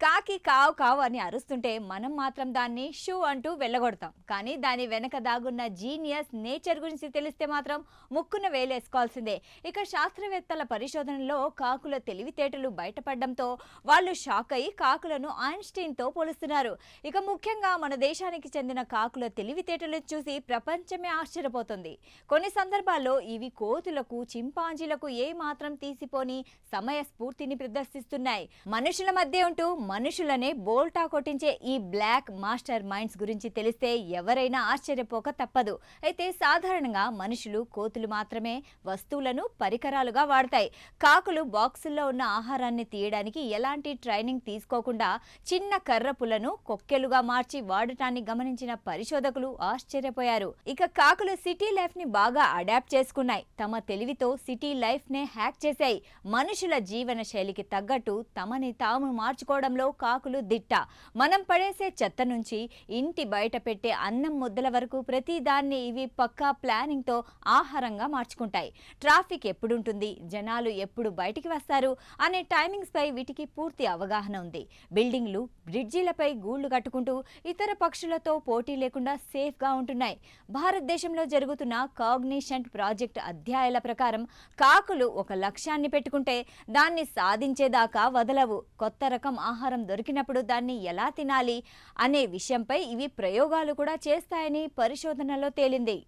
కాకి కావు కావు అని అరుస్తుంటే మనం మాత్రం దాన్ని షూ అంటూ వెళ్ళగొడతాం. కానీ దాని వెనక దాగున్న జీనియస్ నేచర్ గురించి తెలిస్తే మాత్రం ముక్కున వేలేసుకోవాల్సిందే. ఇక శాస్త్రవేత్తల పరిశోధనలో కాకుల తెలివితేటలు బయటపడడంతో వాళ్ళు షాక్ అయి కాకులను ఐన్స్టీన్తో పోలుస్తున్నారు. ఇక ముఖ్యంగా మన దేశానికి చెందిన కాకుల తెలివితేటలు చూసి ప్రపంచమే ఆశ్చర్యపోతుంది. కొన్ని సందర్భాల్లో ఇవి కోతులకు, చింపాంజీలకు ఏ మాత్రం తీసిపోని సమయ స్ఫూర్తిని ప్రదర్శిస్తున్నాయి. మనుషుల మధ్య ఉంటూ మనుషులనే బోల్టా కొట్టించే ఈ బ్లాక్ మాస్టర్ మైండ్స్ గురించి తెలిస్తే ఎవరైనా ఆశ్చర్యపోక తప్పదు. అయితే సాధారణంగా మనుషులు, కోతులు మాత్రమే వస్తువులను పరికరాలుగా వాడతాయి. కాకులు బాక్సుల్లో ఉన్న ఆహారాన్ని తీయడానికి ఎలాంటి ట్రైనింగ్ తీసుకోకుండా చిన్న కర్రపులను కొక్కెలుగా మార్చి వాడటాన్ని గమనించిన పరిశోధకులు ఆశ్చర్యపోయారు. ఇక కాకులు సిటీ లైఫ్ ని బాగా అడాప్ట్ చేసుకున్నాయి. తమ తెలివితో సిటీ లైఫ్ నే హ్యాక్ చేశాయి. మనుషుల జీవన శైలికి తగ్గట్టు తమని తాము మార్చుకోవడంలో కాకులు దిట్ట. మనం పడేసే చెత్త నుంచి ఇంటి బయట పెట్టే అన్నం ముద్దల వరకు ప్రతి దాన్ని ఇవి పక్కా ప్లానింగ్ తో ఆహారంగా మార్చుకుంటాయి. ట్రాఫిక్ ఎప్పుడుంటుంది, జనాలు ఎప్పుడు బయటికి వస్తారు అనే టైమింగ్స్ పై వీటికి పూర్తి అవగాహన ఉంది. బిల్డింగ్లు, బ్రిడ్జిలపై గూళ్లు కట్టుకుంటూ ఇతర పక్షులతో పోటీ లేకుండా సేఫ్ గా ఉంటున్నాయి. భారతదేశంలో జరుగుతున్న కాగ్నిషెంట్ ప్రాజెక్ట్ అధ్యాయాల ప్రకారం కాకులు ఒక లక్ష్యాన్ని పెట్టుకుంటే దాన్ని సాధించేదాకా వదలవు. కొత్త రకం ఆహారం దొరికినప్పుడు దాన్ని ఎలా తినాలి అనే విషయంపై ఇవి ప్రయోగాలు కూడా చేస్తాయని పరిశోధనలో తేలింది.